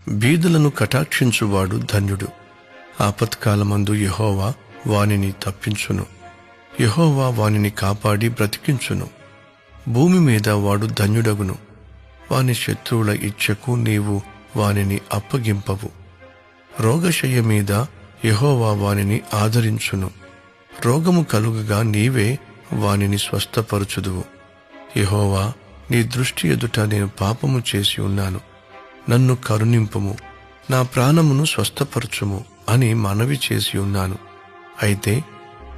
బీదలను కటాక్షించువాడు ధన్యుడు. ఆపత్కాలమందు యెహోవా వానిని తప్పించును. యెహోవా వానిని కాపాడి బ్రతికించును. భూమి మీద వాడు ధన్యుడగును. వాని శత్రువుల ఇచ్ఛకు నీవు వానిని అప్పగింపవు. రోగశయ్య మీద యెహోవా వానిని ఆదరించును. రోగము కలుగగా నీవే వానిని స్వస్థపరచుదువు. యెహోవా, నీ దృష్టి ఎదుట నేను పాపము చేసి ఉన్నాను, నన్ను కరుణింపుము, నా ప్రాణమును స్వస్థపరచుము అని మనవి చేసి ఉన్నాను. అయితే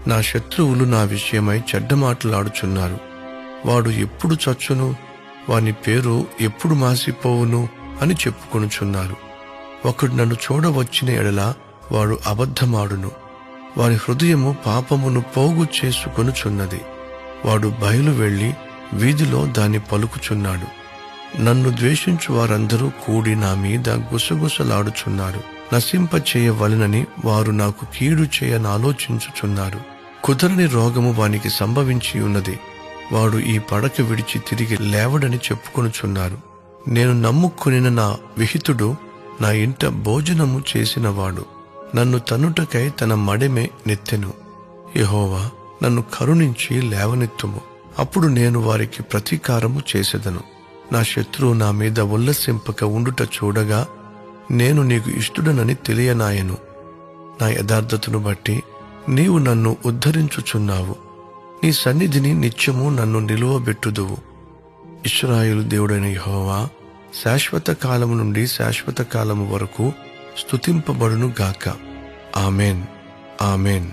నా శత్రువులు నా విషయమై చెడ్డమాటలాడుచున్నారు. వాడు ఎప్పుడు చచ్చును, వాని పేరు ఎప్పుడు మాసిపోవును అని చెప్పుకొనుచున్నారు. ఒకడు నన్ను చూడవచ్చిన ఎడల వాడు అబద్ధమాడును. వాని హృదయము పాపమును పోగు చేసుకొనుచున్నది. వాడు బయలు వెళ్లి వీధిలో దాన్ని పలుకుచున్నాడు. నన్ను ద్వేషించు వారందరూ కూడి నా మీద గుసగుసలాడుచున్నారు. నశింపచేయవలెనని వారు నాకు కీడు చేయనాలోచించుచున్నారు. కుదరని రోగము వానికి సంభవించి ఉన్నది. వాడు ఈ పడక విడిచి తిరిగి లేవడని చెప్పుకొనుచున్నారు. నేను నమ్ముకొనిన నా విహితుడు నా ఇంట భోజనము చేసినవాడు నన్ను తన్నుటకై తన మడెమే నెత్తెను. యెహోవా, నన్ను కరుణించి లేవనెత్తుము, అప్పుడు నేను వారికి ప్రతీకారము చేసెదను. నా శత్రువు నా మీద ఉల్లసింపక ఉండుట చూడగా నేను నీకు ఇష్టుడనని తెలియనాయెను. నా యథార్థతను బట్టి నీవు నన్ను ఉద్ధరించుచున్నావు. నీ సన్నిధిని నిత్యము నన్ను నిలువబెట్టుదువు. ఇశ్రాయేలు దేవుడైన యెహోవా శాశ్వత కాలము నుండి శాశ్వత కాలము వరకు స్తుతింపబడును గాక. Amen, amen.